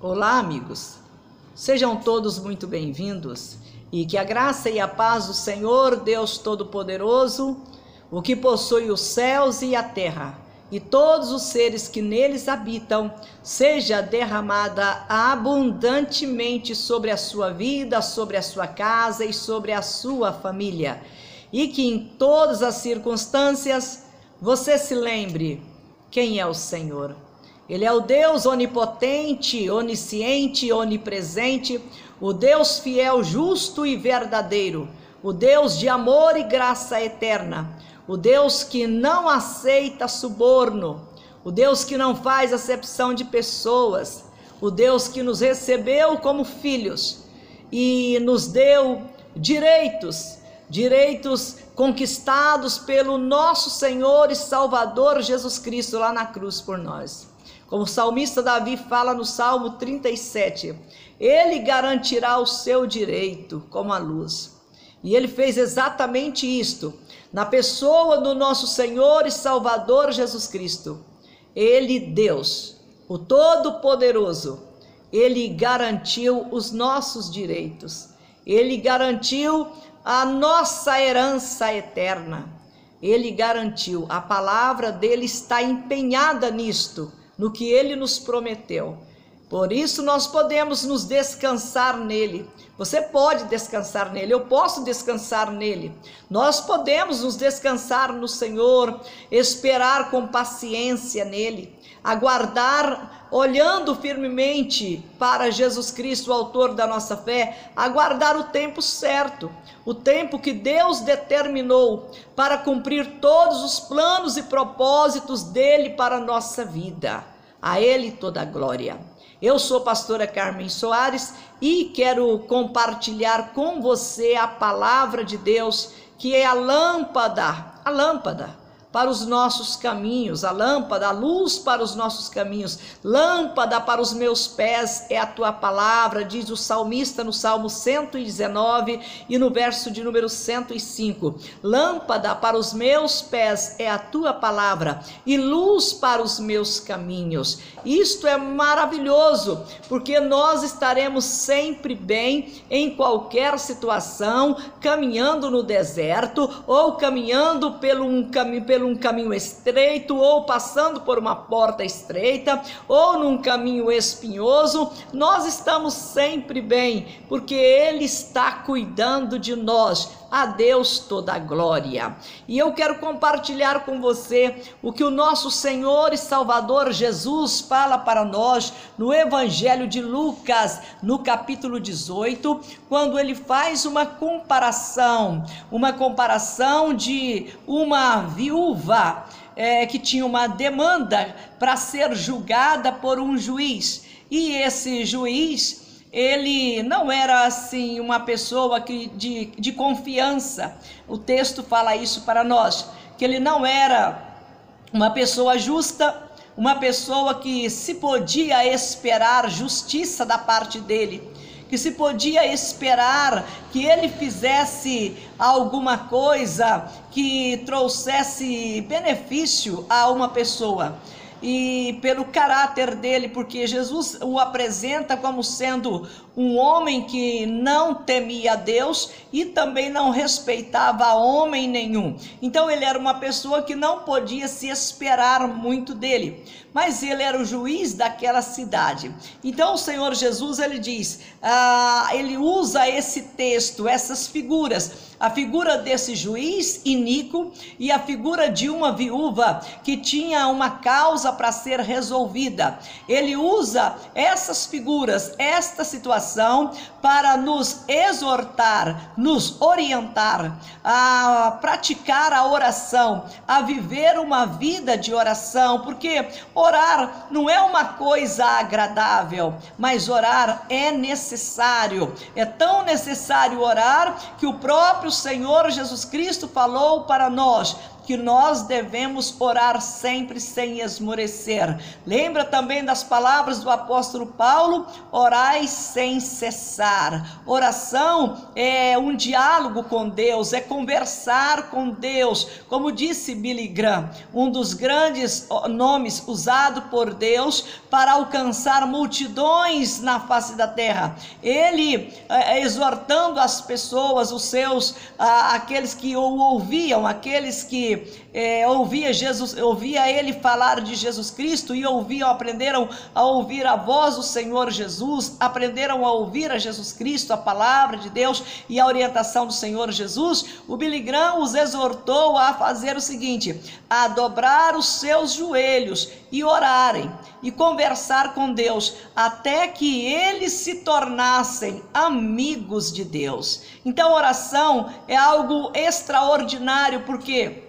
Olá, amigos. Sejam todos muito bem-vindos e que a graça e a paz do Senhor, Deus Todo-Poderoso, o que possui os céus e a terra, e todos os seres que neles habitam, seja derramada abundantemente sobre a sua vida, sobre a sua casa e sobre a sua família. E que em todas as circunstâncias você se lembre quem é o Senhor. Ele é o Deus onipotente, onisciente, onipresente, o Deus fiel, justo e verdadeiro, o Deus de amor e graça eterna, o Deus que não aceita suborno, o Deus que não faz acepção de pessoas, o Deus que nos recebeu como filhos e nos deu direitos conquistados pelo nosso Senhor e Salvador Jesus Cristo lá na cruz por nós. Como o salmista Davi fala no Salmo 37, ele garantirá o seu direito como a luz. E ele fez exatamente isto, na pessoa do nosso Senhor e Salvador Jesus Cristo. Ele, Deus, o Todo-Poderoso, ele garantiu os nossos direitos. Ele garantiu a nossa herança eterna. Ele garantiu, a palavra dele está empenhada nisto, no que ele nos prometeu. Por isso nós podemos nos descansar nele. Você pode descansar nele, eu posso descansar nele. Nós podemos nos descansar no Senhor, esperar com paciência nele, aguardar olhando firmemente para Jesus Cristo, o autor da nossa fé, aguardar o tempo certo, o tempo que Deus determinou para cumprir todos os planos e propósitos dele para a nossa vida. A ele toda a glória. Eu sou a pastora Carmen Soares e quero compartilhar com você a palavra de Deus, que é a lâmpada para os nossos caminhos, a lâmpada, a luz para os nossos caminhos, lâmpada para os meus pés é a tua palavra, diz o salmista no Salmo 119 e no verso de número 105. Lâmpada para os meus pés é a tua palavra e luz para os meus caminhos. Isto é maravilhoso, porque nós estaremos sempre bem em qualquer situação, caminhando no deserto ou caminhando pelo um caminho estreito, ou passando por uma porta estreita, ou num caminho espinhoso. Nós estamos sempre bem, porque ele está cuidando de nós. A Deus toda a glória. E eu quero compartilhar com você o que o nosso Senhor e Salvador Jesus fala para nós no Evangelho de Lucas, no capítulo 18, quando ele faz uma comparação de uma viúva que tinha uma demanda para ser julgada por um juiz. E esse juiz, ele não era assim uma pessoa de confiança. O texto fala isso para nós, que ele não era uma pessoa justa, uma pessoa que se podia esperar justiça da parte dele, que se podia esperar que ele fizesse alguma coisa que trouxesse benefício a uma pessoa. E pelo caráter dele, porque Jesus o apresenta como sendo um homem que não temia Deus e também não respeitava homem nenhum. Então ele era uma pessoa que não podia se esperar muito dele, mas ele era o juiz daquela cidade. Então o Senhor Jesus, ele diz, ele usa esse texto, essas figuras, a figura desse juiz iníquo e a figura de uma viúva que tinha uma causa para ser resolvida. Ele usa essas figuras, esta situação, para nos exortar, nos orientar a praticar a oração, a viver uma vida de oração, porque orar não é uma coisa agradável, mas orar é necessário. É tão necessário orar que o próprio Senhor Jesus Cristo falou para nós que nós devemos orar sempre sem esmorecer. Lembra também das palavras do apóstolo Paulo? Orai sem cessar. Oração é um diálogo com Deus, é conversar com Deus. Como disse Billy Graham, um dos grandes nomes usado por Deus para alcançar multidões na face da terra. Ele exortando as pessoas, os seus, aqueles que o ouviam, aqueles que ouvia ele falar de Jesus Cristo e aprenderam a ouvir a voz do Senhor Jesus, aprenderam a ouvir a Jesus Cristo, a palavra de Deus e a orientação do Senhor Jesus. O Billy Graham os exortou a fazer o seguinte: a dobrar os seus joelhos e orarem e conversar com Deus até que eles se tornassem amigos de Deus. Então, oração é algo extraordinário, porque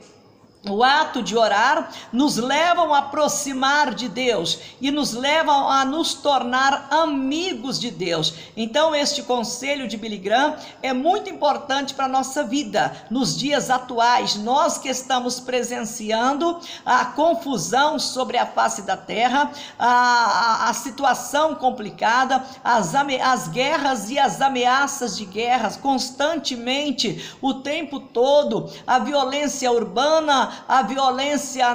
o ato de orar nos leva a aproximar de Deus e nos leva a nos tornar amigos de Deus. Então, este conselho de Billy Graham é muito importante para a nossa vida nos dias atuais. Nós que estamos presenciando a confusão sobre a face da terra, a situação complicada, as guerras e as ameaças de guerras constantemente, o tempo todo, a violência urbana, a violência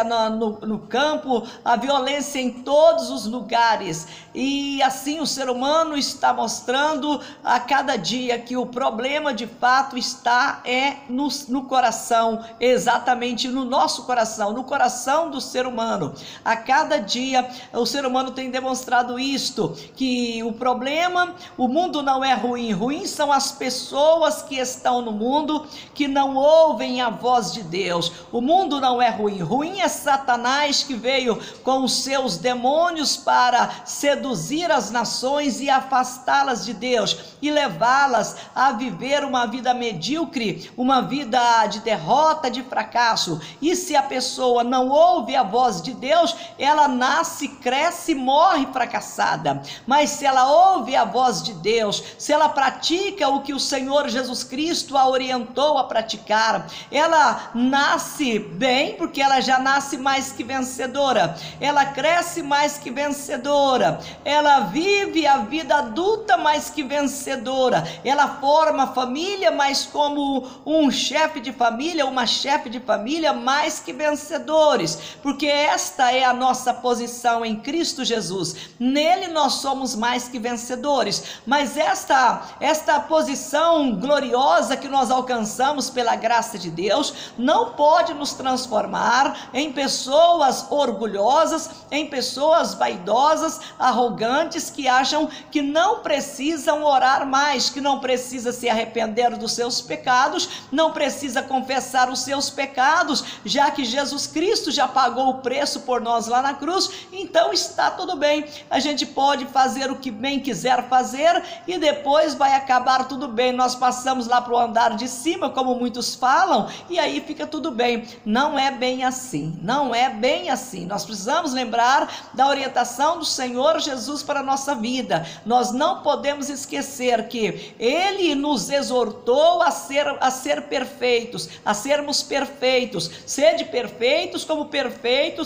no campo, a violência em todos os lugares. E assim o ser humano está mostrando a cada dia que o problema de fato está no coração, exatamente no nosso coração, no coração do ser humano. A cada dia o ser humano tem demonstrado isto, que o problema, o mundo não é ruim, ruim são as pessoas que estão no mundo, que não ouvem a voz de Deus. O mundo não é ruim, ruim é Satanás, que veio com os seus demônios para seduzir as nações e afastá-las de Deus e levá-las a viver uma vida medíocre, uma vida de derrota, de fracasso. E se a pessoa não ouve a voz de Deus, ela nasce, cresce e morre fracassada. Mas se ela ouve a voz de Deus, se ela pratica o que o Senhor Jesus Cristo a orientou a praticar, ela nasce bem, porque ela já nasce mais que vencedora, ela cresce mais que vencedora, ela vive a vida adulta mais que vencedora, ela forma família, mas como um chefe de família, uma chefe de família mais que vencedores, porque esta é a nossa posição em Cristo Jesus. Nele nós somos mais que vencedores. Mas esta posição gloriosa que nós alcançamos pela graça de Deus não pode nos transformar em pessoas orgulhosas, em pessoas vaidosas, arrogantes, que acham que não precisam orar mais, que não precisa se arrepender dos seus pecados, não precisa confessar os seus pecados, já que Jesus Cristo já pagou o preço por nós lá na cruz. Então está tudo bem, a gente pode fazer o que bem quiser fazer e depois vai acabar tudo bem. Nós passamos lá para o andar de cima, como muitos falam, e aí fica tudo bem. Não é bem assim, não é bem assim. Nós precisamos lembrar da orientação do Senhor Jesus para a nossa vida. Nós não podemos esquecer que Ele nos exortou a ser perfeitos, a sermos perfeitos. Sede perfeitos como perfeito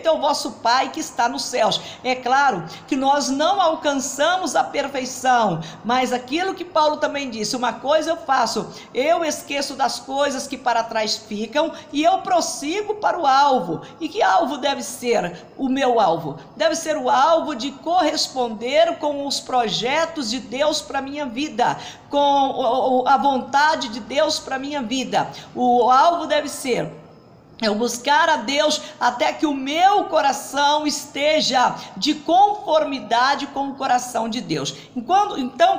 é o vosso Pai que está nos céus. É claro que nós não alcançamos a perfeição, mas aquilo que Paulo também disse: uma coisa eu faço, eu esqueço das coisas que para trás ficam e eu prossigo para o alvo. E que alvo deve ser o meu alvo? Deve ser o alvo de corresponder com os projetos de Deus para minha vida, com a vontade de Deus para minha vida. O alvo deve ser eu buscar a Deus até que o meu coração esteja de conformidade com o coração de Deus. Então,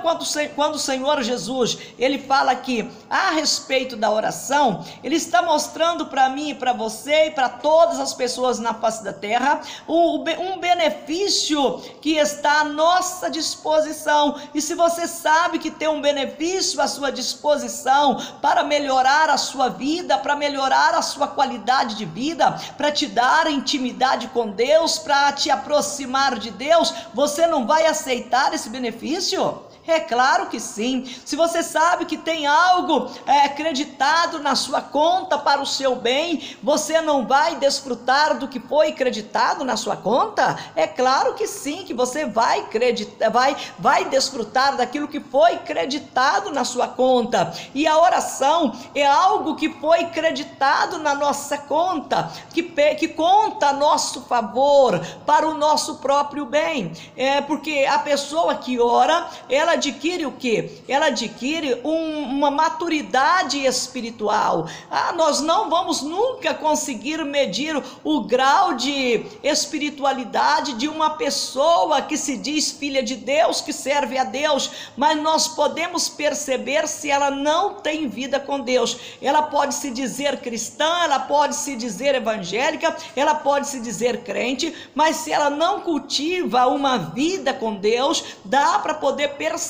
quando o Senhor Jesus, Ele fala aqui a respeito da oração, Ele está mostrando para mim e para você e para todas as pessoas na face da terra um benefício que está à nossa disposição. E se você sabe que tem um benefício à sua disposição para melhorar a sua vida, para melhorar a sua qualidade de vida, para te dar intimidade com Deus, para te aproximar de Deus, você não vai aceitar esse benefício? É claro que sim. Se você sabe que tem algo creditado na sua conta para o seu bem, você não vai desfrutar do que foi creditado na sua conta? É claro que sim, que você vai desfrutar daquilo que foi creditado na sua conta. E a oração é algo que foi creditado na nossa conta, que conta a nosso favor, para o nosso próprio bem. Porque a pessoa que ora, ela adquire o quê? Ela adquire uma maturidade espiritual. Nós não vamos nunca conseguir medir o grau de espiritualidade de uma pessoa que se diz filha de Deus, que serve a Deus, mas nós podemos perceber se ela não tem vida com Deus. Ela pode se dizer cristã, ela pode se dizer evangélica, ela pode se dizer crente, mas se ela não cultiva uma vida com Deus, dá para poder perceber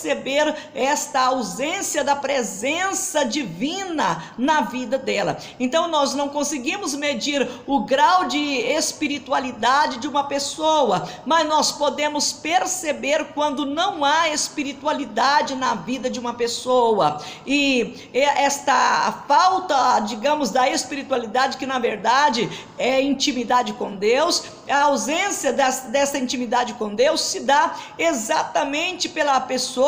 esta ausência da presença divina na vida dela. Então nós não conseguimos medir o grau de espiritualidade de uma pessoa, mas nós podemos perceber quando não há espiritualidade na vida de uma pessoa. E esta falta, digamos, da espiritualidade, que na verdade é intimidade com Deus, a ausência dessa intimidade com Deus se dá exatamente pela pessoa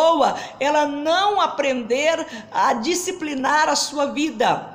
ela não aprender a disciplinar a sua vida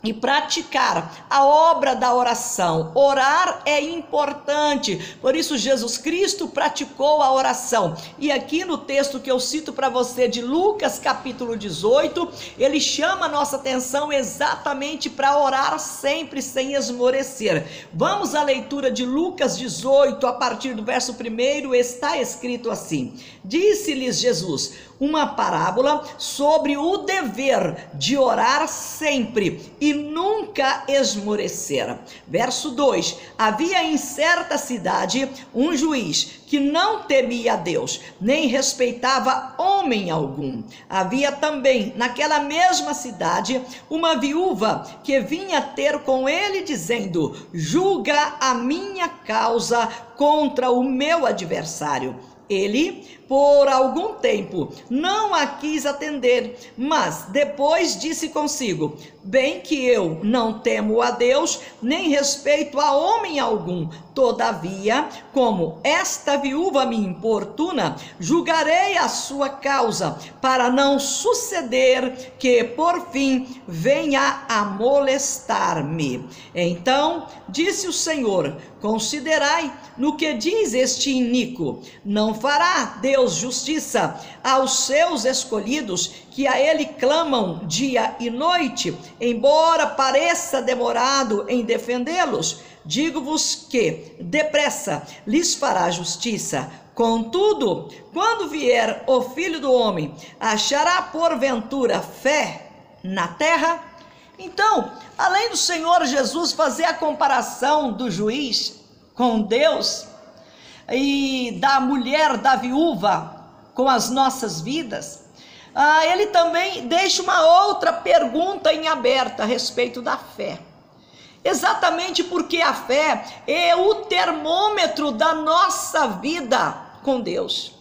e praticar a obra da oração. Orar é importante, por isso Jesus Cristo praticou a oração. E aqui no texto que eu cito para você de Lucas capítulo 18, ele chama a nossa atenção exatamente para orar sempre sem esmorecer. Vamos à leitura de Lucas 18, a partir do verso 1, está escrito assim: disse-lhes Jesus uma parábola sobre o dever de orar sempre e nunca esmorecer. Verso 2: havia em certa cidade um juiz que não temia a Deus, nem respeitava homem algum. Havia também naquela mesma cidade uma viúva que vinha ter com ele dizendo: julga a minha causa contra o meu adversário. Ele, por algum tempo, não a quis atender, mas depois disse consigo: bem que eu não temo a Deus, nem respeito a homem algum. Todavia, como esta viúva me importuna, julgarei a sua causa, para não suceder que por fim venha a molestar-me. Então disse o Senhor: considerai no que diz este iníquo. Não fará Deus justiça aos seus escolhidos, que a ele clamam dia e noite, embora pareça demorado em defendê-los? Digo-vos que depressa lhes fará justiça. Contudo, quando vier o Filho do Homem, achará porventura fé na terra? Então, além do Senhor Jesus fazer a comparação do juiz com Deus e da mulher, da viúva com as nossas vidas, ele também deixa uma outra pergunta em aberto a respeito da fé. Exatamente porque a fé é o termômetro da nossa vida com Deus.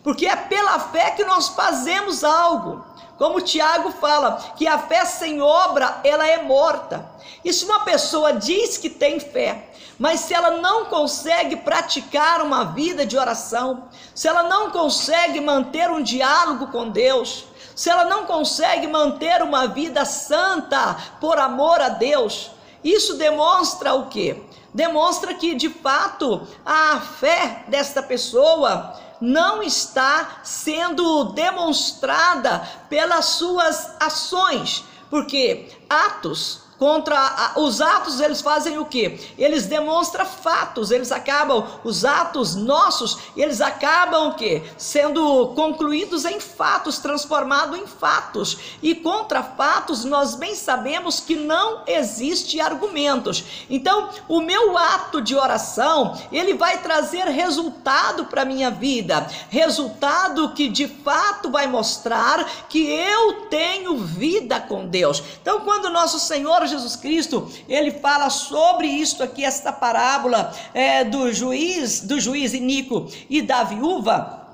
Porque é pela fé que nós fazemos algo. Como Tiago fala, que a fé sem obra, ela é morta. E se uma pessoa diz que tem fé, mas se ela não consegue praticar uma vida de oração, se ela não consegue manter um diálogo com Deus, se ela não consegue manter uma vida santa por amor a Deus, isso demonstra o quê? Demonstra que de fato a fé desta pessoa não está sendo demonstrada pelas suas ações, porque os atos eles fazem o quê? Eles demonstram fatos, os atos nossos, eles acabam o quê? Sendo concluídos em fatos, transformados em fatos, e contra fatos nós bem sabemos que não existe argumentos. Então o meu ato de oração, ele vai trazer resultado para a minha vida, resultado que de fato vai mostrar que eu tenho vida com Deus. Então quando nosso Senhor Jesus Cristo, ele fala sobre isto aqui, esta parábola do juiz iníquo e da viúva,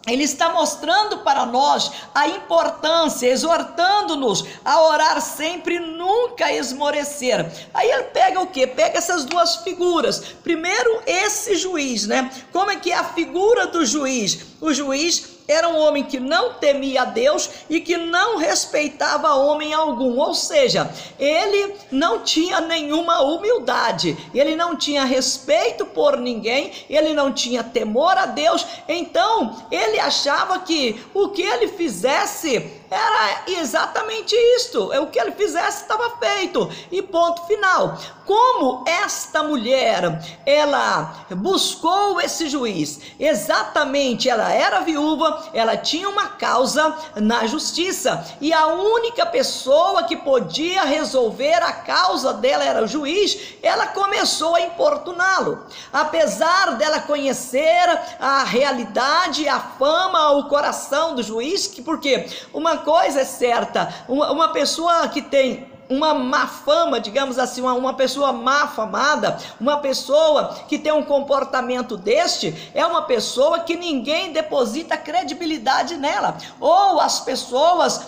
Ele está mostrando para nós a importância, exortando-nos a orar sempre, nunca esmorecer. Aí ele pega o quê? Pega essas duas figuras. Primeiro, esse juiz, né? Como é que é a figura do juiz? O juiz era um homem que não temia a Deus e que não respeitava homem algum, ou seja, ele não tinha nenhuma humildade, ele não tinha respeito por ninguém, ele não tinha temor a Deus. Então ele achava que o que ele fizesse era exatamente isto, o que ele fizesse estava feito, e ponto final. Como esta mulher, ela buscou esse juiz, exatamente, ela era viúva, ela tinha uma causa na justiça, e a única pessoa que podia resolver a causa dela era o juiz. Ela começou a importuná-lo, apesar dela conhecer a realidade, a fama, o coração do juiz, porque uma coisa é certa, uma pessoa que tem uma má fama, digamos assim, uma pessoa má famada, uma pessoa que tem um comportamento deste, é uma pessoa que ninguém deposita credibilidade nela, ou as pessoas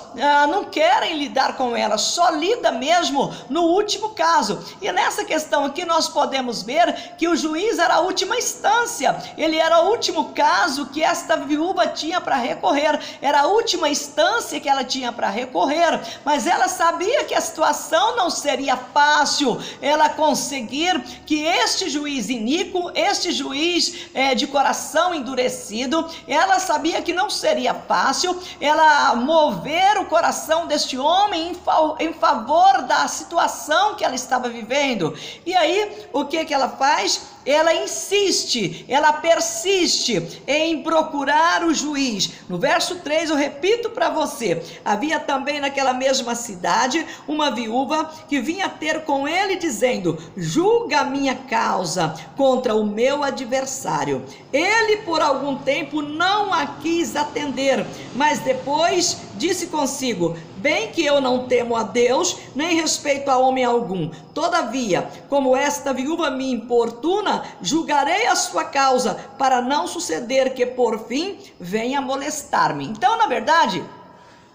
não querem lidar com ela, só lida mesmo no último caso. E nessa questão aqui nós podemos ver que o juiz era a última instância, ele era o último caso que esta viúva tinha para recorrer, era a última instância que ela tinha para recorrer, mas ela sabia que a situação não seria fácil, ela conseguir que este juiz iníquo, este juiz de coração endurecido, ela sabia que não seria fácil ela mover o coração deste homem em favor da situação que ela estava vivendo. E aí, o que ela faz? Ela insiste, ela persiste em procurar o juiz. No verso 3 eu repito para você: havia também naquela mesma cidade uma viúva que vinha ter com ele dizendo: julga a minha causa contra o meu adversário. Ele por algum tempo não a quis atender, mas depois disse consigo: bem que eu não temo a Deus, nem respeito a homem algum. Todavia, como esta viúva me importuna, julgarei a sua causa, para não suceder que por fim venha molestar-me. Então, na verdade,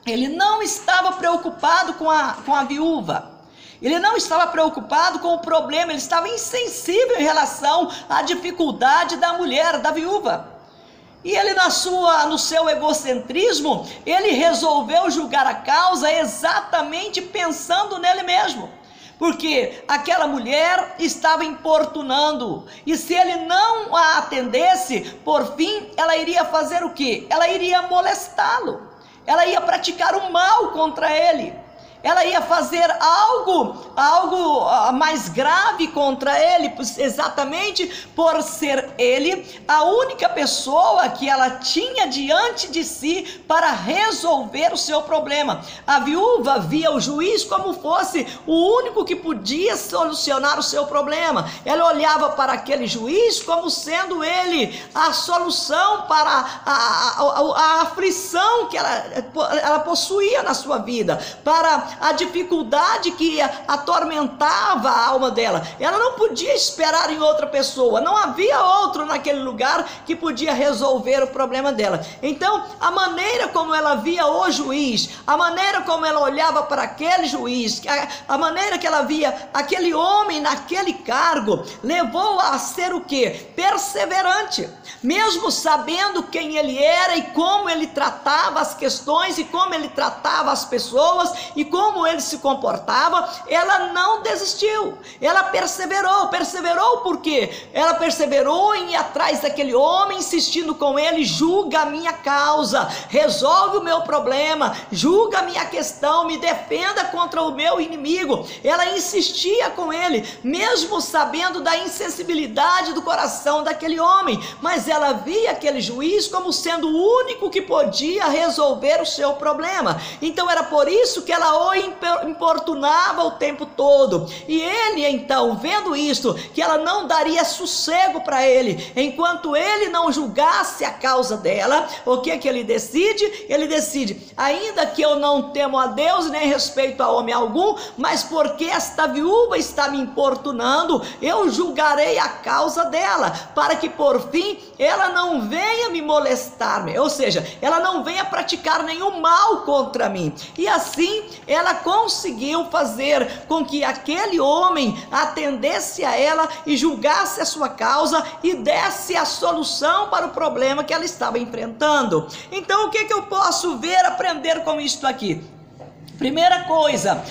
ele não estava preocupado com a viúva. Ele não estava preocupado com o problema, ele estava insensível em relação à dificuldade da mulher, da viúva. E ele no seu egocentrismo, ele resolveu julgar a causa exatamente pensando nele mesmo. Porque aquela mulher estava importunando, e se ele não a atendesse, por fim, ela iria fazer o quê? Ela iria molestá-lo, ela ia praticar o mal contra ele. Ela ia fazer algo mais grave contra ele, exatamente por ser ele a única pessoa que ela tinha diante de si para resolver o seu problema. A viúva via o juiz como fosse o único que podia solucionar o seu problema. Ela olhava para aquele juiz como sendo ele a solução para a aflição que ela possuía na sua vida, para a dificuldade que atormentava a alma dela. Ela não podia esperar em outra pessoa, não havia outro naquele lugar que podia resolver o problema dela. Então, a maneira como ela via o juiz, a maneira como ela olhava para aquele juiz, a maneira que ela via aquele homem naquele cargo, levou a ser o quê? Perseverante. Mesmo sabendo quem ele era e como ele tratava as questões, e como ele tratava as pessoas, e como ele se comportava, ela não desistiu, ela perseverou por quê? Ela perseverou em ir atrás daquele homem, insistindo com ele: julga a minha causa, resolve o meu problema, julga a minha questão, me defenda contra o meu inimigo. Ela insistia com ele, mesmo sabendo da insensibilidade do coração daquele homem, mas ela via aquele juiz como sendo o único que podia resolver o seu problema. Então era por isso que ela o importunava o tempo todo. E ele então, vendo isto, que ela não daria sossego para ele, enquanto ele não julgasse a causa dela, o que que ele decide? Ele decide: ainda que eu não temo a Deus, nem respeito a homem algum, mas porque esta viúva está me importunando, eu julgarei a causa dela, para que por fim ela não venha me molestar-me, ou seja, ela não venha praticar nenhum mal contra mim. E assim ela conseguiu fazer com que aquele homem atendesse a ela e julgasse a sua causa e desse a solução para o problema que ela estava enfrentando. Então o que que eu posso ver, aprender com isto aqui? Primeira coisa,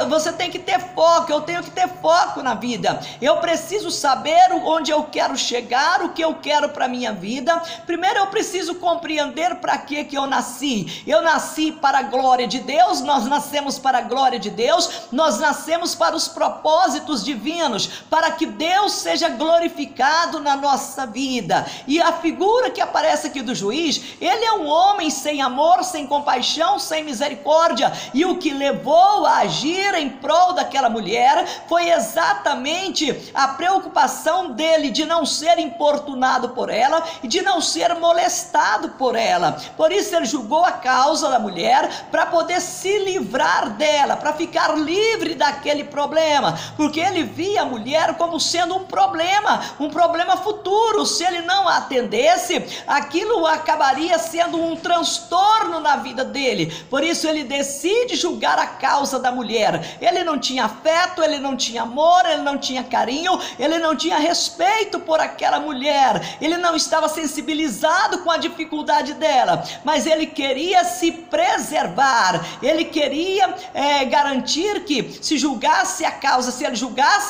você tem que ter foco, eu tenho que ter foco na vida. Eu preciso saber onde eu quero chegar, o que eu quero para a minha vida. Primeiro eu preciso compreender para que eu nasci. Eu nasci para a glória de Deus, nós nascemos para a glória de Deus, nós nascemos para os propósitos divinos, para que Deus seja glorificado na nossa vida. E a figura que aparece aqui do juiz, ele é um homem sem amor, sem compaixão, sem misericórdia, e o que levou a agir em prol daquela mulher foi exatamente a preocupação dele de não ser importunado por ela e de não ser molestado por ela. Por isso ele julgou a causa da mulher, para poder se livrar dela, para ficar livre daquele problema, porque ele via a mulher como sendo um problema futuro. Se ele não a atendesse, aquilo acabaria sendo um transtorno na vida dele. Por isso ele decide julgar a causa da mulher. Ele não tinha afeto, ele não tinha amor, ele não tinha carinho, ele não tinha respeito por aquela mulher, ele não estava sensibilizado com a dificuldade dela, mas ele queria se preservar, ele queria garantir que se ele julgasse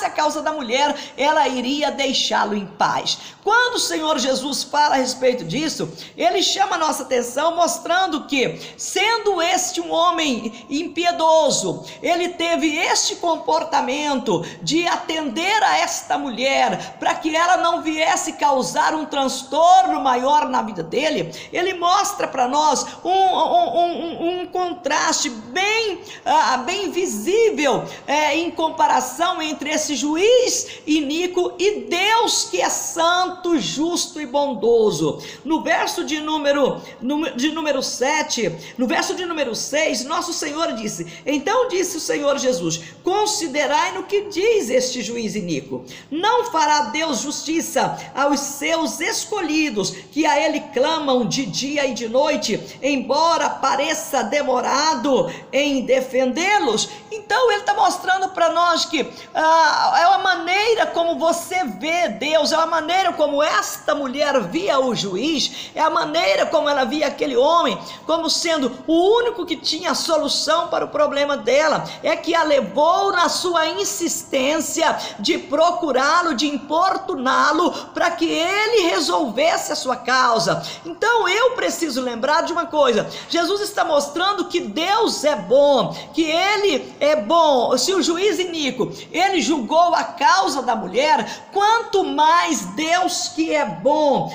a causa da mulher, ela iria deixá-lo em paz. Quando o Senhor Jesus fala a respeito disso, ele chama a nossa atenção, mostrando que, sendo este um homem impiedoso, ele teve este comportamento de atender a esta mulher, para que ela não viesse causar um transtorno maior na vida dele. Ele mostra para nós um contraste bem visível em comparação entre esse juiz iníquo e Deus, que é santo, justo e bondoso. No verso de número 7, no verso de número 6, nosso Senhor disse: então disse o Senhor Jesus: considerai no que diz este juiz iníquo. Não fará Deus justiça aos seus escolhidos, que a ele clamam de dia e de noite, embora pareça demorado em defendê-los? Então ele está mostrando para nós que é uma maneira como você vê Deus, é uma maneira como esta mulher via o juiz, é a maneira como ela via aquele homem como sendo o único que tinha a solução para o problema dela, é que a levou na sua insistência de procurá-lo, de importuná-lo, para que ele resolvesse a sua causa. Então eu preciso lembrar de uma coisa: Jesus está mostrando que Deus é bom, que ele é bom. Se o juiz iníquo, ele julgou a causa da mulher, quanto mais Deus, que é bom.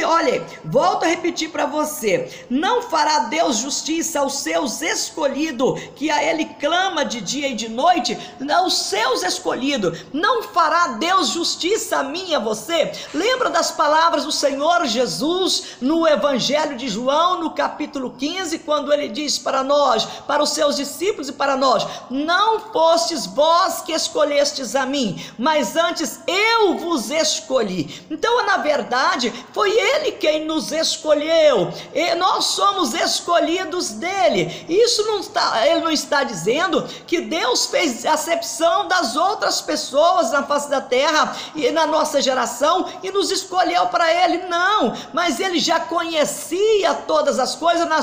Olha, volto a repetir para você: não fará Deus justiça aos seus escolhidos, que a ele clama de dia e de noite? Aos seus escolhidos. Não fará Deus justiça a mim e a você? Lembra das palavras do Senhor Jesus no Evangelho de João, no capítulo 15, quando ele diz para nós, para os seus discípulos e para nós: não fostes vós que escolhestes a mim, mas antes eu vos escolhi. Então, na verdade, foi ele quem nos escolheu, e nós somos escolhidos dele. Isso não está, ele não está dizendo que Deus fez acepção das outras pessoas na face da terra e na nossa geração e nos escolheu para ele, não, mas ele já conhecia todas as coisas na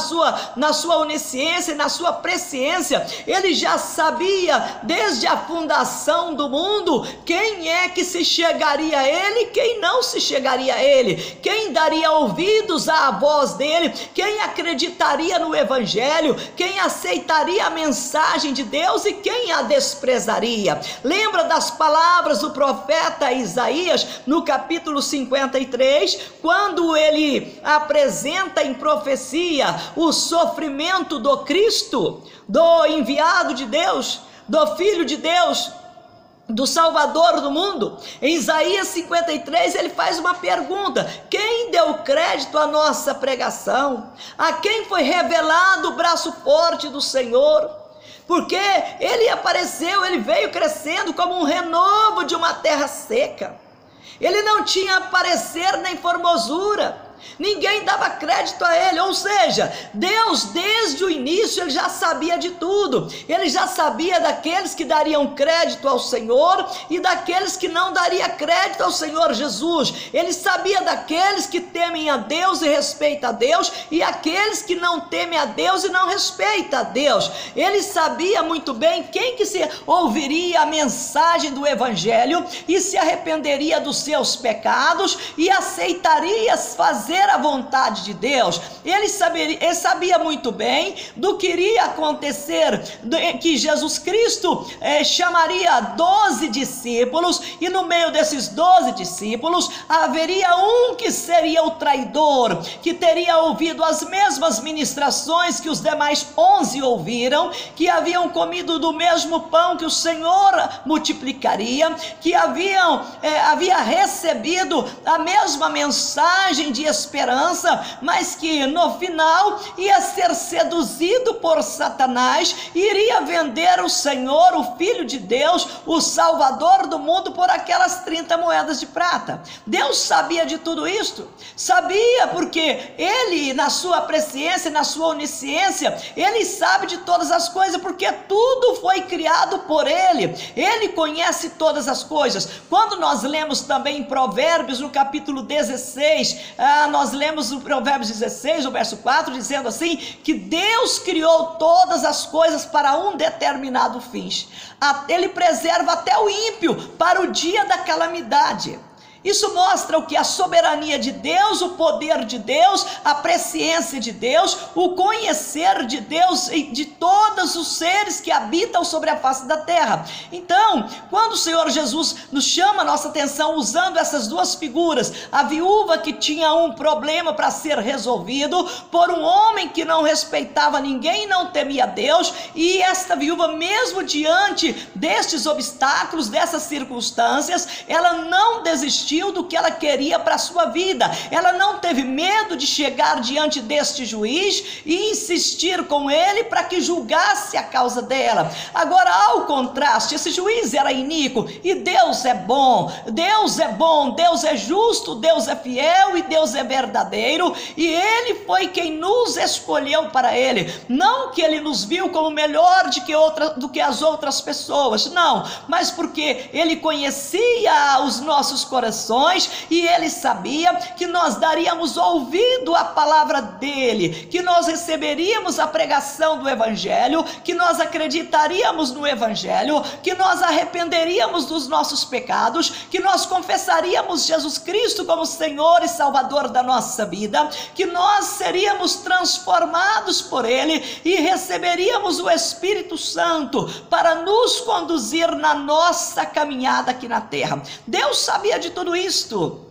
sua onisciência e na sua presciência. Ele já sabia desde a fundação do mundo quem é que se chegaria a ele e quem não se chegaria a ele, quem daria ouvidos à voz dele, quem acreditaria no Evangelho, quem aceitaria aceitaria a mensagem de Deus e quem a desprezaria? Lembra das palavras do profeta Isaías no capítulo 53, quando ele apresenta em profecia o sofrimento do Cristo, do enviado de Deus, do Filho de Deus, do Salvador do mundo? Em Isaías 53 ele faz uma pergunta: quem deu crédito à nossa pregação? A quem foi revelado o braço forte do Senhor? Porque ele apareceu, ele veio crescendo como um renovo de uma terra seca. Ele não tinha parecer nem formosura, ninguém dava crédito a ele. Ou seja, Deus desde o início ele já sabia de tudo. Ele já sabia daqueles que dariam crédito ao Senhor e daqueles que não daria crédito ao Senhor Jesus. Ele sabia daqueles que temem a Deus e respeitam a Deus, e aqueles que não temem a Deus e não respeitam a Deus. Ele sabia muito bem quem que se ouviria a mensagem do Evangelho e se arrependeria dos seus pecados e aceitaria fazer a vontade de Deus. Ele sabia muito bem do que iria acontecer, que Jesus Cristo chamaria 12 discípulos, e no meio desses 12 discípulos haveria um que seria o traidor, que teria ouvido as mesmas ministrações que os demais 11 ouviram, que haviam comido do mesmo pão que o Senhor multiplicaria, que havia recebido a mesma mensagem de esperança, mas que no final ia ser seduzido por Satanás, iria vender o Senhor, o Filho de Deus, o Salvador do mundo, por aquelas 30 moedas de prata. Deus sabia de tudo isto, sabia, porque ele, na sua presciência, na sua onisciência, ele sabe de todas as coisas, porque tudo foi criado por ele conhece todas as coisas. Quando nós lemos também em Provérbios, no capítulo 16, nós lemos no Provérbios 16, o verso 4, dizendo assim, que Deus criou todas as coisas para um determinado fim. Ele preserva até o ímpio para o dia da calamidade. Isso mostra o que? A soberania de Deus, o poder de Deus, a presciência de Deus, o conhecer de Deus e de todos os seres que habitam sobre a face da terra. Então, quando o Senhor Jesus nos chama a nossa atenção usando essas duas figuras, a viúva que tinha um problema para ser resolvido por um homem que não respeitava ninguém e não temia Deus, e esta viúva, mesmo diante destes obstáculos, dessas circunstâncias, ela não desistiu do que ela queria para a sua vida. Ela não teve medo de chegar diante deste juiz e insistir com ele para que julgasse a causa dela. Agora, ao contraste, esse juiz era iníquo e Deus é bom, Deus é bom, Deus é justo, Deus é fiel e Deus é verdadeiro, e ele foi quem nos escolheu para ele. Não que ele nos viu como melhor do que as outras pessoas, não, mas porque ele conhecia os nossos corações e ele sabia que nós daríamos ouvido à palavra dele, que nós receberíamos a pregação do Evangelho, que nós acreditaríamos no Evangelho, que nós arrependeríamos dos nossos pecados, que nós confessaríamos Jesus Cristo como Senhor e Salvador da nossa vida, que nós seríamos transformados por ele e receberíamos o Espírito Santo para nos conduzir na nossa caminhada aqui na terra. Deus sabia de tudo isto.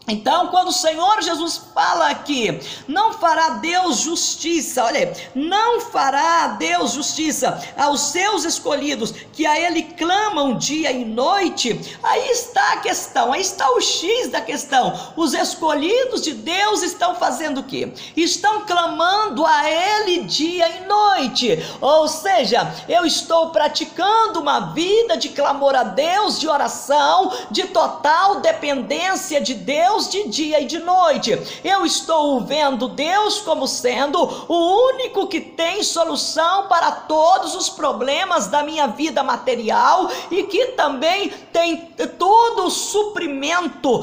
Então, quando o Senhor Jesus fala aqui, não fará Deus justiça, olha aí, não fará Deus justiça aos seus escolhidos, que a ele clamam dia e noite, aí está a questão, aí está o X da questão. Os escolhidos de Deus estão fazendo o quê? Estão clamando a ele dia e noite, ou seja, eu estou praticando uma vida de clamor a Deus, de oração, de total dependência de Deus, de dia e de noite. Eu estou vendo Deus como sendo o único que tem solução para todos os problemas da minha vida material e que também tem todo o suprimento,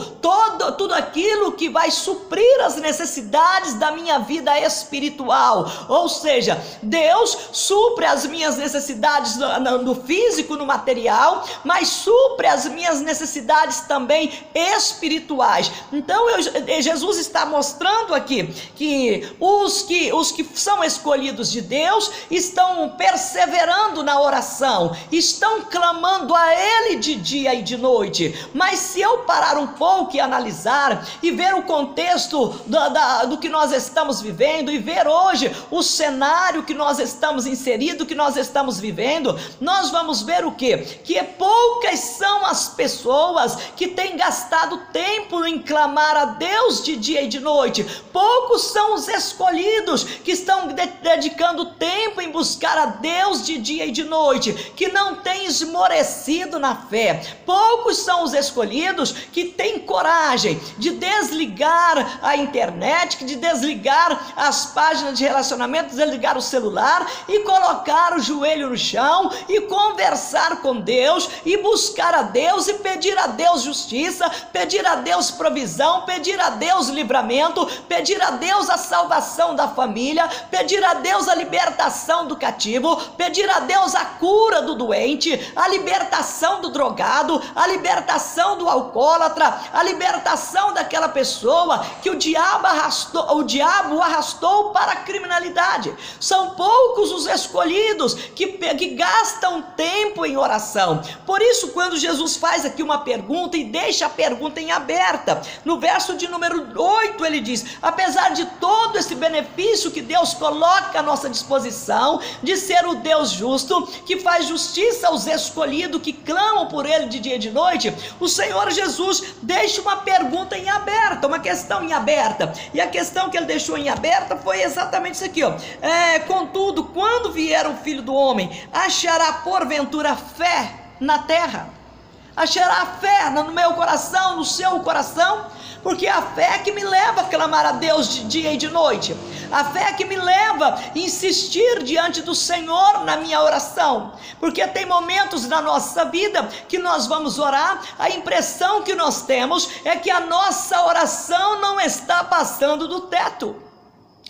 tudo aquilo que vai suprir as necessidades da minha vida espiritual. Ou seja, Deus supre as minhas necessidades no físico, no material, mas supre as minhas necessidades também espirituais. Então Jesus está mostrando aqui que os que são escolhidos de Deus estão perseverando na oração, estão clamando a Ele de dia e de noite. Mas se eu parar um pouco e analisar e ver o contexto do que nós estamos vivendo e ver hoje o cenário que nós estamos inseridos, que nós estamos vivendo, nós vamos ver o quê? Que poucas são as pessoas que têm gastado tempo em clamar a Deus de dia e de noite. Poucos são os escolhidos que estão dedicando tempo em buscar a Deus de dia e de noite, que não têm esmorecido na fé. Poucos são os escolhidos que têm coragem de desligar a internet, de desligar as páginas de relacionamento, desligar o celular e colocar o joelho no chão e conversar com Deus e buscar a Deus e pedir a Deus justiça, pedir a Deus provisão, pedir a Deus livramento, pedir a Deus a salvação da família, pedir a Deus a libertação do cativo, pedir a Deus a cura do doente, a libertação do drogado, a libertação do alcoólatra, a libertação daquela pessoa que o diabo arrastou para a criminalidade. São poucos os escolhidos que gastam tempo em oração. Por isso, quando Jesus faz aqui uma pergunta e deixa a pergunta em aberta, no verso de número 8 ele diz: apesar de todo esse benefício que Deus coloca à nossa disposição, de ser o Deus justo, que faz justiça aos escolhidos que clamam por Ele de dia e de noite, o Senhor Jesus deixa uma pergunta em aberta, uma questão em aberta, e a questão que Ele deixou em aberta foi exatamente isso aqui, ó. Contudo, quando vier o Filho do Homem, achará porventura fé na terra? Achará fé no meu coração, no seu coração? Porque a fé que me leva a clamar a Deus de dia e de noite, a fé que me leva a insistir diante do Senhor na minha oração, porque tem momentos na nossa vida que nós vamos orar, a impressão que nós temos é que a nossa oração não está passando do teto,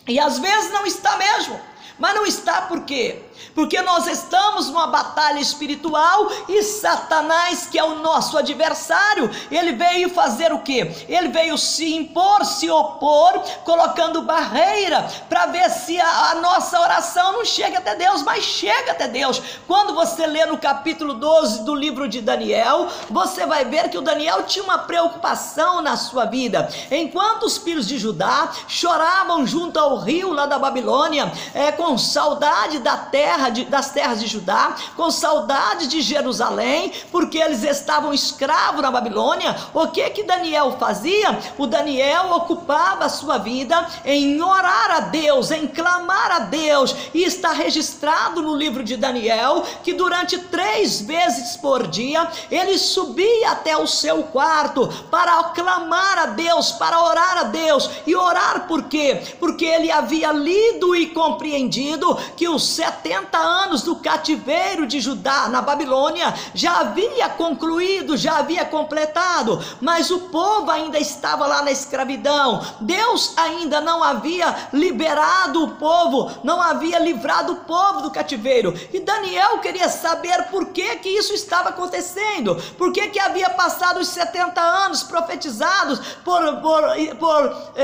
e às vezes não está mesmo. Mas não está por quê? Porque nós estamos numa batalha espiritual e Satanás, que é o nosso adversário, ele veio fazer o quê? Ele veio se impor, se opor, colocando barreira para ver se a nossa oração não chega até Deus, mas chega até Deus. Quando você lê no capítulo 12 do livro de Daniel, você vai ver que o Daniel tinha uma preocupação na sua vida. Enquanto os filhos de Judá choravam junto ao rio lá da Babilônia, com saudade das terras de Judá, com saudade de Jerusalém, porque eles estavam escravos na Babilônia, o que Daniel fazia? O Daniel ocupava a sua vida em orar a Deus, em clamar a Deus, e está registrado no livro de Daniel, que durante 3 vezes por dia, ele subia até o seu quarto, para clamar a Deus, para orar a Deus, e orar por quê? Porque ele havia lido e compreendido que os 70 anos do cativeiro de Judá na Babilônia já havia concluído, já havia completado, mas o povo ainda estava lá na escravidão. Deus ainda não havia liberado o povo, não havia livrado o povo do cativeiro, e Daniel queria saber por que isso estava acontecendo, por que havia passado os 70 anos profetizados por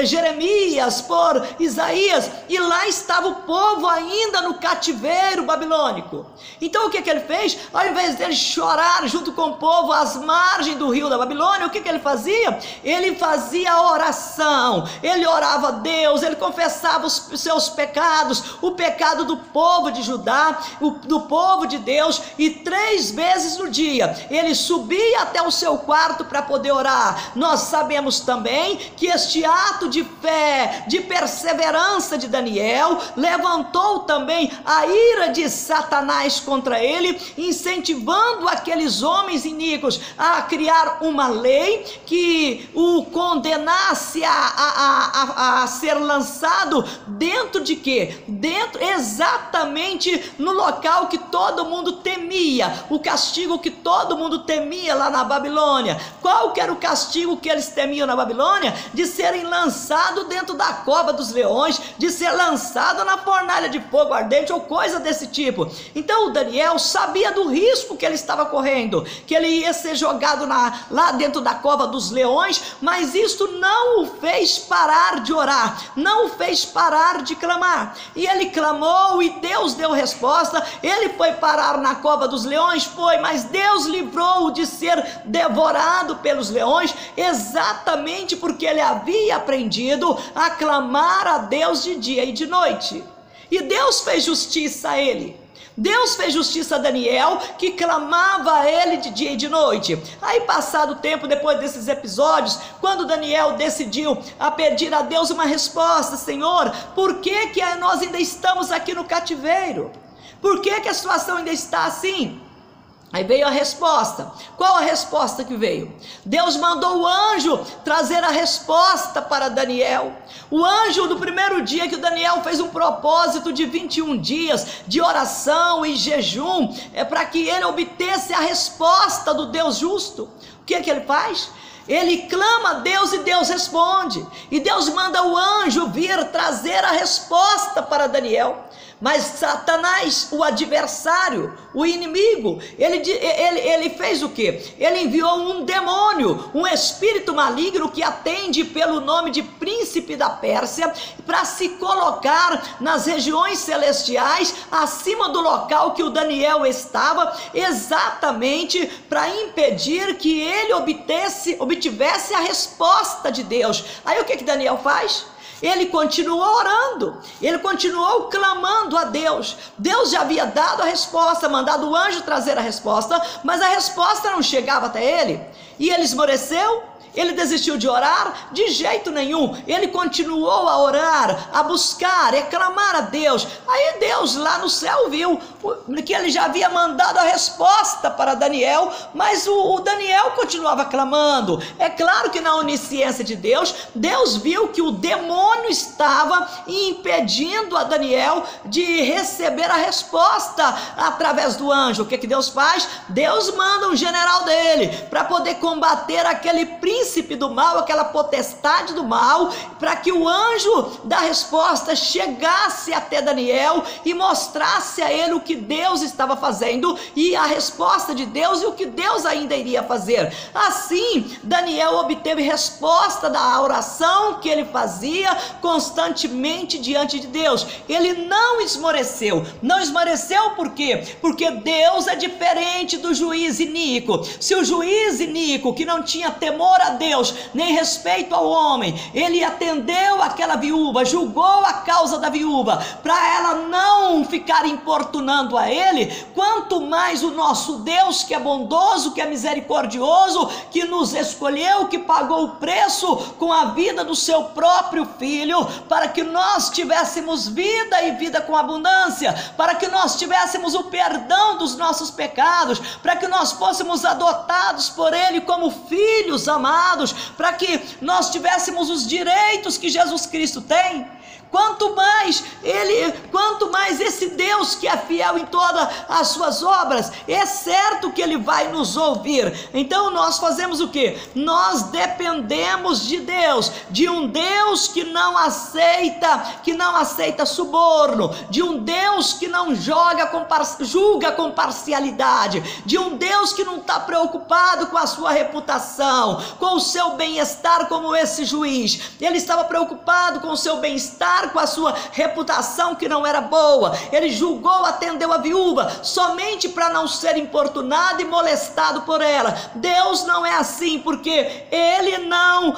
Jeremias, por Isaías, e lá estava o povo ainda no cativeiro babilônico. Então o que ele fez? Ao invés dele chorar junto com o povo às margens do rio da Babilônia, o que ele fazia? Ele fazia oração, ele orava a Deus, ele confessava os seus pecados, o pecado do povo de Judá, do povo de Deus, e 3 vezes no dia ele subia até o seu quarto para poder orar. Nós sabemos também que este ato de fé, de perseverança de Daniel, levantou também a ira de Satanás contra ele, incentivando aqueles homens iníquos a criar uma lei que o condenasse a ser lançado dentro de quê? Dentro exatamente no local que todo mundo temia, o castigo que todo mundo temia lá na Babilônia. Qual que era o castigo que eles temiam na Babilônia? De serem lançados dentro da cova dos leões, de ser lançado na fornalha de fogo ardente ou coisa coisa desse tipo. Então o Daniel sabia do risco que ele estava correndo, que ele ia ser jogado lá dentro da cova dos leões, mas isto não o fez parar de orar, não o fez parar de clamar. E ele clamou e Deus deu resposta. Ele foi parar na cova dos leões, foi, mas Deus livrou-o de ser devorado pelos leões, exatamente porque ele havia aprendido a clamar a Deus de dia e de noite. E Deus fez justiça a ele. Deus fez justiça a Daniel, que clamava a ele de dia e de noite. Aí, passado o tempo, depois desses episódios, quando Daniel decidiu a pedir a Deus uma resposta: Senhor, por que nós ainda estamos aqui no cativeiro? Por que a situação ainda está assim? Aí veio a resposta. Qual a resposta que veio? Deus mandou o anjo trazer a resposta para Daniel. O anjo, no primeiro dia que o Daniel fez um propósito de 21 dias de oração e jejum, para que ele obtesse a resposta do Deus justo. O que ele faz? Ele clama a Deus e Deus responde. E Deus manda o anjo vir trazer a resposta para Daniel. Mas Satanás, o adversário, o inimigo, ele fez o quê? Ele enviou um demônio, um espírito maligno que atende pelo nome de príncipe da Pérsia, para se colocar nas regiões celestiais, acima do local que o Daniel estava, exatamente para impedir que ele obtivesse a resposta de Deus. Aí o que Daniel faz? Ele continuou orando, ele continuou clamando a Deus. Deus já havia dado a resposta, mandado o anjo trazer a resposta, mas a resposta não chegava até ele. E ele esmoreceu, ele desistiu de orar? De jeito nenhum. Ele continuou a orar, a buscar, a clamar a Deus. Aí Deus lá no céu viu que ele já havia mandado a resposta para Daniel, mas o Daniel continuava clamando. É claro que na onisciência de Deus, Deus viu que o demônio estava impedindo a Daniel de receber a resposta através do anjo. O que Deus faz? Deus manda um general dele para poder combater aquele príncipe do mal, aquela potestade do mal, para que o anjo da resposta chegasse até Daniel e mostrasse a ele o que Deus estava fazendo e a resposta de Deus e o que Deus ainda iria fazer. Assim, Daniel obteve resposta da oração que ele fazia constantemente diante de Deus. Ele não esmoreceu. Não esmoreceu por quê? Porque Deus é diferente do juiz iníquo. Se o juiz iníquo, que não tinha temor a Deus, nem respeito ao homem, ele atendeu aquela viúva, julgou a causa da viúva, para ela não ficar importunando a ele, quanto mais o nosso Deus, que é bondoso, que é misericordioso, que nos escolheu, que pagou o preço com a vida do seu próprio filho, para que nós tivéssemos vida e vida com abundância, para que nós tivéssemos o perdão dos nossos pecados, para que nós fôssemos adotados por ele como filhos amados, para que nós tivéssemos os direitos que Jesus Cristo tem. Quanto mais esse Deus que é fiel em todas as suas obras, é certo que ele vai nos ouvir. Então nós fazemos o quê? Nós dependemos de Deus, de um Deus que não aceita suborno, de um Deus que não julga com parcialidade, de um Deus que não está preocupado com a sua reputação, com o seu bem-estar, como esse juiz. Ele estava preocupado com o seu bem-estar, com a sua reputação que não era boa. Ele julgou, atendeu a viúva somente para não ser importunado e molestado por ela. Deus não é assim, porque ele não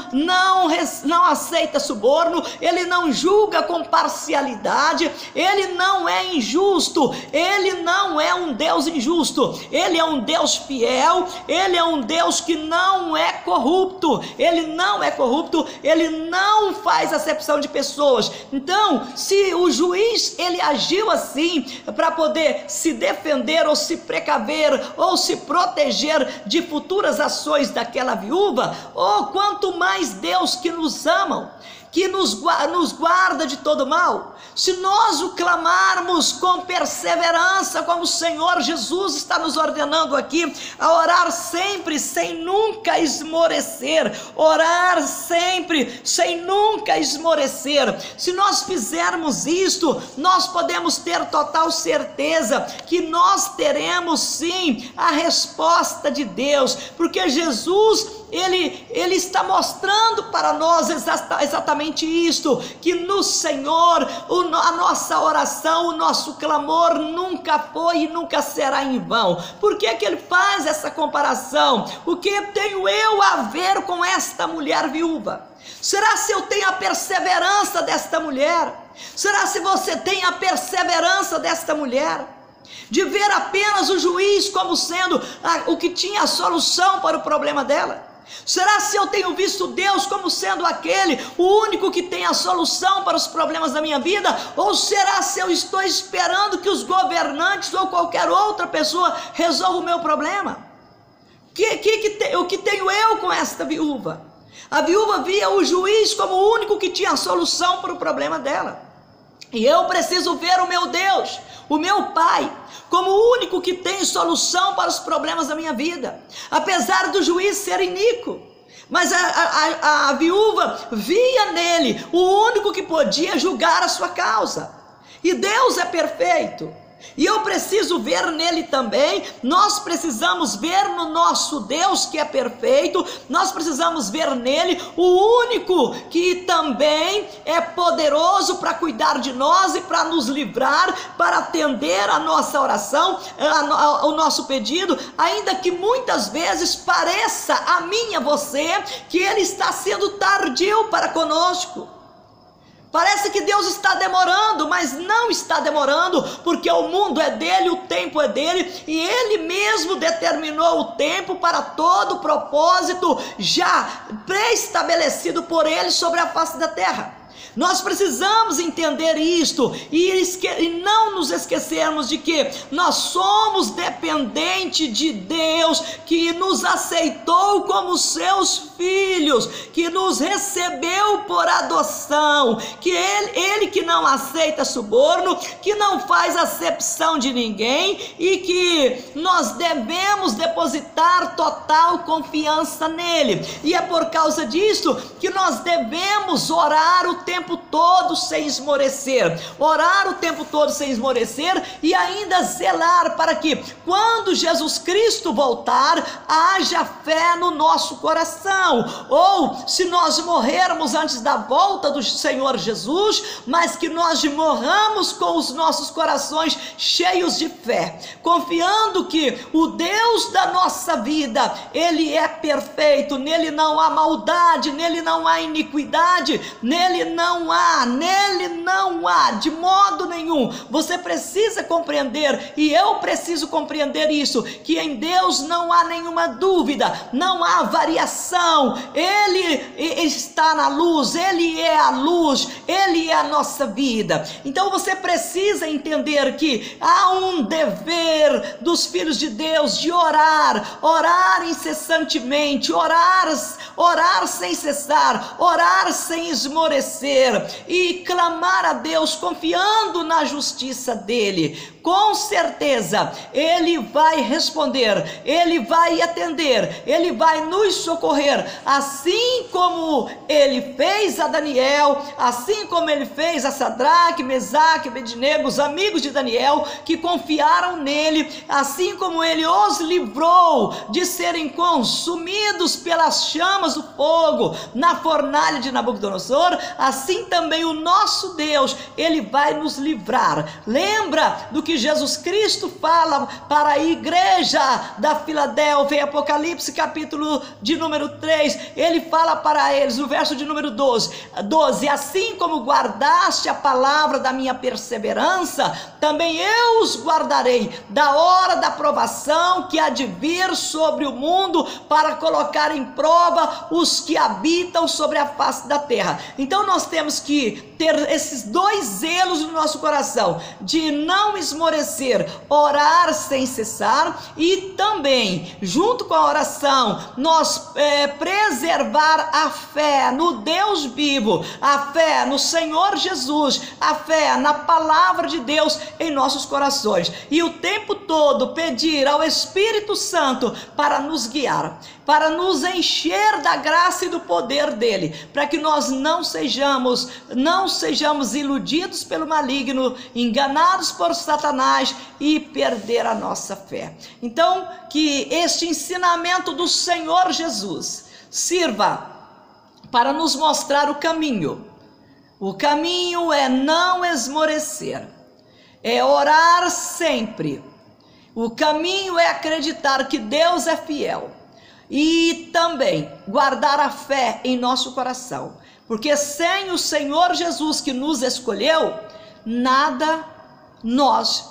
aceita suborno, ele não julga com parcialidade, ele não é injusto, ele não é um Deus injusto, ele é um Deus fiel, ele é um Deus que não é corrupto, ele não faz acepção de pessoas. Então, se o juiz ele agiu assim para poder poder se defender ou se precaver ou se proteger de futuras ações daquela viúva, ou quanto mais Deus que nos ama, que nos guarda de todo mal. Se nós o clamarmos com perseverança, como o Senhor Jesus está nos ordenando aqui, a orar sempre sem nunca esmorecer, orar sempre sem nunca esmorecer. Se nós fizermos isto, nós podemos ter total certeza que nós teremos sim a resposta de Deus, porque Jesus, Ele está mostrando para nós exatamente isto, que no Senhor a nossa oração, o nosso clamor nunca foi e nunca será em vão. Por que Ele faz essa comparação? O que tenho eu a ver com esta mulher viúva? Será se eu tenho a perseverança desta mulher? Será se você tem a perseverança desta mulher? De ver apenas o juiz como sendo o que tinha a solução para o problema dela? Será se eu tenho visto Deus como sendo aquele, o único que tem a solução para os problemas da minha vida? Ou será se eu estou esperando que os governantes ou qualquer outra pessoa resolva o meu problema? O que tenho eu com esta viúva? A viúva via o juiz como o único que tinha a solução para o problema dela. E eu preciso ver o meu Deus, o meu Pai, como o único que tem solução para os problemas da minha vida. Apesar do juiz ser iníquo, mas a viúva via nele o único que podia julgar a sua causa. E Deus é perfeito, e eu preciso ver nele também. Nós precisamos ver no nosso Deus que é perfeito, nós precisamos ver nele o único que também é poderoso para cuidar de nós e para nos livrar, para atender a nossa oração, o nosso pedido, ainda que muitas vezes pareça a mim e a você que ele está sendo tardio para conosco. Parece que Deus está demorando, mas não está demorando, porque o mundo é dele, o tempo é dele, e ele mesmo determinou o tempo para todo o propósito já pré-estabelecido por ele sobre a face da terra. Nós precisamos entender isto e não nos esquecermos de que nós somos dependentes de Deus, que nos aceitou como seus filhos, que nos recebeu por adoção, que ele que não aceita suborno, que não faz acepção de ninguém e que nós devemos depositar total confiança nele. E é por causa disso que nós devemos orar o tempo todo sem esmorecer, orar o tempo todo sem esmorecer e ainda zelar para que quando Jesus Cristo voltar, haja fé no nosso coração. Ou se nós morrermos antes da volta do Senhor Jesus, mas que nós morramos com os nossos corações cheios de fé, confiando que o Deus da nossa vida, ele é perfeito, nele não há maldade, nele não há iniquidade, nele não há, de modo nenhum. Você precisa compreender, e eu preciso compreender isso, que em Deus não há nenhuma dúvida, não há variação. Ele está na luz, ele é a luz, ele é a nossa vida. Então você precisa entender que há um dever dos filhos de Deus de orar incessantemente, orar sem cessar, orar sem esmorecer e clamar a Deus confiando na justiça dele. Com certeza ele vai responder, ele vai atender, ele vai nos socorrer, assim como ele fez a Daniel, assim como ele fez a Sadraque, Mesaque, Abednego, os amigos de Daniel que confiaram nele, assim como ele os livrou de serem consumidos pelas chamas do fogo na fornalha de Nabucodonosor, assim também o nosso Deus, ele vai nos livrar. Lembra do que Jesus Cristo fala para a igreja da Filadélfia, em Apocalipse capítulo de número 3, ele fala para eles, no verso de número 12, assim como guardaste a palavra da minha perseverança, também eu os guardarei da hora da provação que há de vir sobre o mundo, para para colocar em prova os que habitam sobre a face da terra. Então nós temos que ter esses dois zelos no nosso coração, de não esmorecer, orar sem cessar, e também, junto com a oração, nós preservar a fé no Deus vivo, a fé no Senhor Jesus, a fé na palavra de Deus em nossos corações, e o tempo todo pedir ao Espírito Santo para nos guiar, para nos encher da graça e do poder dele, para que nós não sejamos iludidos pelo maligno, enganados por Satanás e perder a nossa fé. Então, que este ensinamento do Senhor Jesus sirva para nos mostrar o caminho. O caminho é não esmorecer, é orar sempre. O caminho é acreditar que Deus é fiel e também guardar a fé em nosso coração, porque sem o Senhor Jesus que nos escolheu, nada nós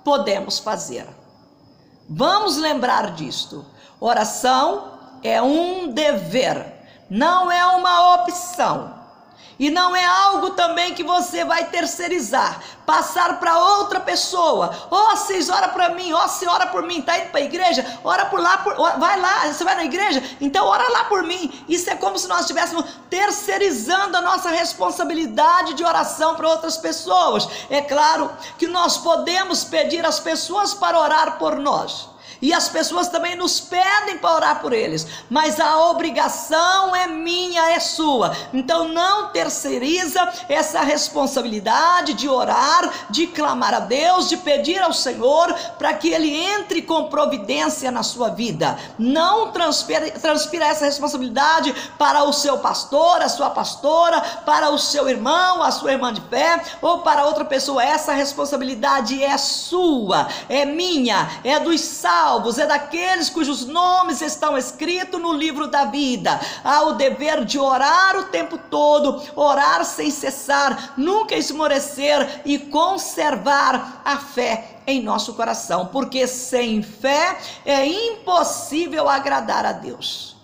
podemos fazer. Vamos lembrar disto. Oração é um dever, não é uma opção. E não é algo também que você vai terceirizar, passar para outra pessoa. Ó, vocês ora para mim, ó, você ora por mim, tá indo para a igreja? Ora por lá, vai lá, você vai na igreja? Então ora lá por mim. Isso é como se nós estivéssemos terceirizando a nossa responsabilidade de oração para outras pessoas. É claro que nós podemos pedir às pessoas para orar por nós, e as pessoas também nos pedem para orar por eles, mas a obrigação é minha, é sua. Então não terceiriza essa responsabilidade de orar, de clamar a Deus, de pedir ao Senhor para que Ele entre com providência na sua vida. Não transfira essa responsabilidade para o seu pastor, a sua pastora, para o seu irmão, a sua irmã de fé, ou para outra pessoa. Essa responsabilidade é sua, é minha, é dos salvos, é daqueles cujos nomes estão escritos no livro da vida. Há o dever de orar o tempo todo, orar sem cessar, nunca esmorecer e conservar a fé em nosso coração, porque sem fé é impossível agradar a Deus.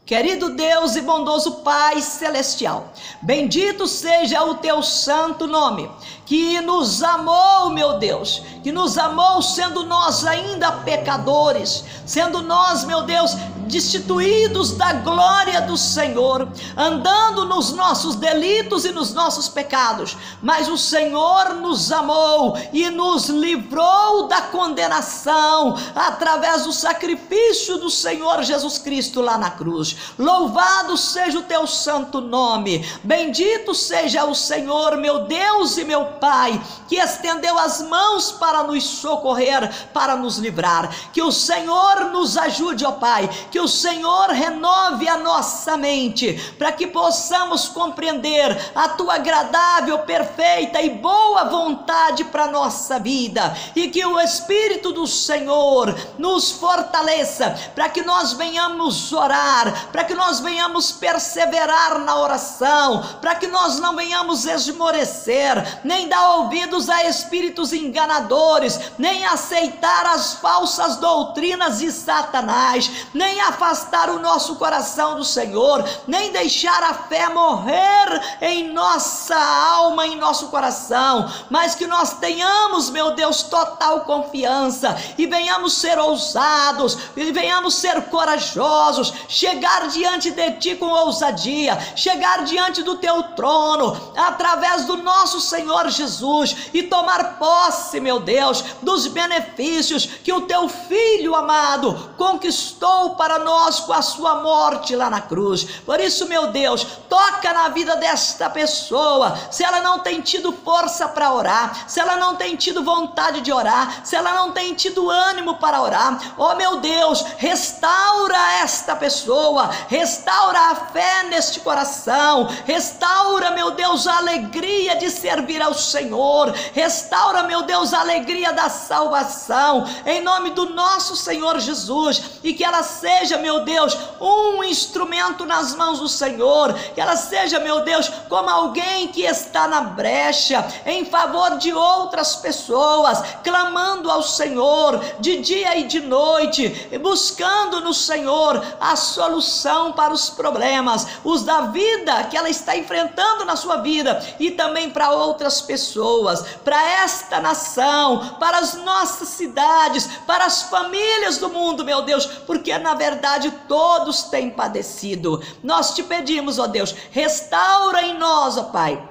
Querido Deus e bondoso Pai celestial, bendito seja o teu santo nome, que nos amou, meu Deus, que nos amou sendo nós ainda pecadores, sendo nós, meu Deus, destituídos da glória do Senhor, andando nos nossos delitos e nos nossos pecados, mas o Senhor nos amou e nos livrou da condenação através do sacrifício do Senhor Jesus Cristo lá na cruz. Louvado seja o teu santo nome, bendito seja o Senhor, meu Deus e meu Pai, que estendeu as mãos para nos socorrer, para nos livrar. Que o Senhor nos ajude, ó Pai, que o Senhor renove a nossa mente, para que possamos compreender a tua agradável, perfeita e boa vontade para a nossa vida, e que o Espírito do Senhor nos fortaleça, para que nós venhamos orar, para que nós venhamos perseverar na oração, para que nós não venhamos esmorecer, nem dar ouvidos a espíritos enganadores, nem aceitar as falsas doutrinas de Satanás, nem afastar o nosso coração do Senhor, nem deixar a fé morrer em nossa alma, em nosso coração, mas que nós tenhamos, meu Deus, total confiança, e venhamos ser ousados, e venhamos ser corajosos, chegar diante de ti com ousadia, chegar diante do teu trono, através do nosso Senhor Jesus, e tomar posse, meu Deus, dos benefícios que o teu Filho amado conquistou para nós com a sua morte lá na cruz. Por isso, meu Deus, toca na vida desta pessoa, se ela não tem tido força para orar, se ela não tem tido vontade de orar, se ela não tem tido ânimo para orar, ó meu Deus, restaura esta pessoa, restaura a fé neste coração, restaura, meu Deus, a alegria de servir ao Senhor. Restaura, meu Deus, a alegria da salvação, em nome do nosso Senhor Jesus, e que ela seja, meu Deus, um instrumento nas mãos do Senhor, que ela seja, meu Deus, como alguém que está na brecha, em favor de outras pessoas, clamando ao Senhor, de dia e de noite, buscando no Senhor a solução para os problemas, os da vida que ela está enfrentando na sua vida, e também para outras pessoas, para esta nação, para as nossas cidades, para as famílias do mundo, meu Deus, porque na verdade todos têm padecido. Nós te pedimos, ó Deus, restaura em nós, ó Pai,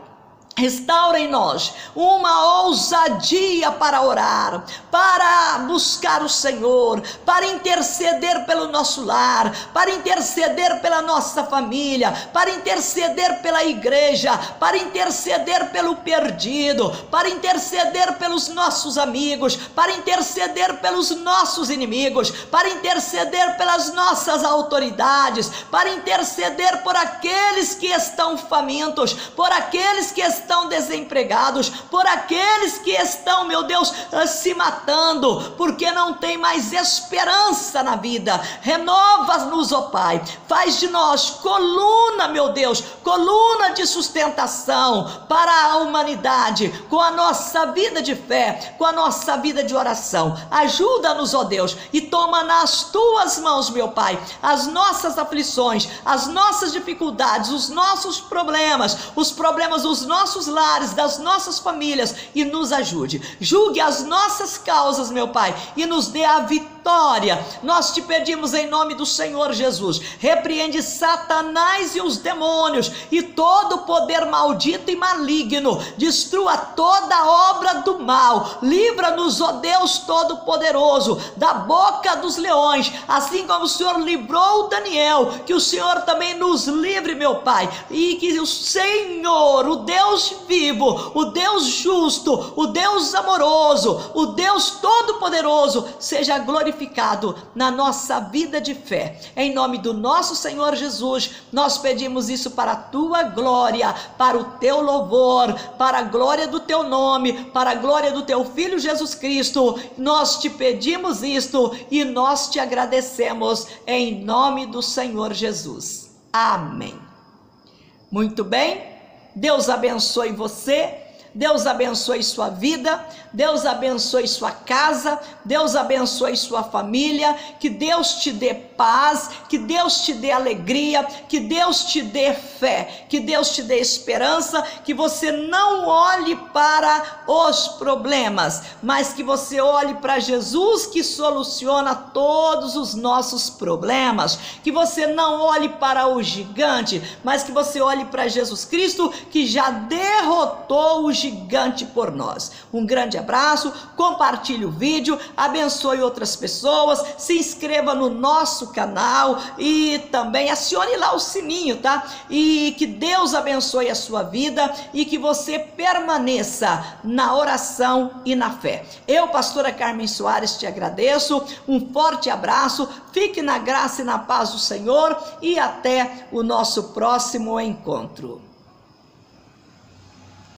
restaura em nós uma ousadia para orar, para buscar o Senhor, para interceder pelo nosso lar, para interceder pela nossa família, para interceder pela igreja, para interceder pelo perdido, para interceder pelos nossos amigos, para interceder pelos nossos inimigos, para interceder pelas nossas autoridades, para interceder por aqueles que estão famintos, por aqueles que estão desempregados, por aqueles que estão, meu Deus, se matando, porque não tem mais esperança na vida. Renova-nos, ó Pai, faz de nós coluna, meu Deus, coluna de sustentação para a humanidade, com a nossa vida de fé, com a nossa vida de oração. Ajuda-nos, ó Deus, e toma nas tuas mãos, meu Pai, as nossas aflições, as nossas dificuldades, os nossos problemas, os problemas dos nossos lares, das nossas famílias, e nos ajude. Julgue as nossas causas, meu Pai, e nos dê a vitória. Nós te pedimos em nome do Senhor Jesus. Repreende Satanás e os demônios e todo poder maldito e maligno. Destrua toda obra do mal. Livra-nos, ó Deus Todo-Poderoso, da boca dos leões, assim como o Senhor livrou Daniel. Que o Senhor também nos livre, meu Pai, e que o Senhor, o Deus vivo, o Deus justo, o Deus amoroso, o Deus Todo-Poderoso, seja glorificado na nossa vida de fé. Em nome do nosso Senhor Jesus, nós pedimos isso para a tua glória, para o teu louvor, para a glória do teu nome, para a glória do teu Filho Jesus Cristo. Nós te pedimos isto e nós te agradecemos em nome do Senhor Jesus. Amém. Muito bem. Deus abençoe você, Deus abençoe sua vida, Deus abençoe sua casa, Deus abençoe sua família, que Deus te dê paz, que Deus te dê alegria, que Deus te dê fé, que Deus te dê esperança, que você não olhe para os problemas, mas que você olhe para Jesus, que soluciona todos os nossos problemas, que você não olhe para o gigante, mas que você olhe para Jesus Cristo, que já derrotou o gigante por nós. Um grande abraço, compartilhe o vídeo, abençoe outras pessoas, se inscreva no nosso canal e também acione lá o sininho, tá? E que Deus abençoe a sua vida e que você permaneça na oração e na fé. Eu, pastora Carmen Soares, te agradeço, um forte abraço, fique na graça e na paz do Senhor e até o nosso próximo encontro.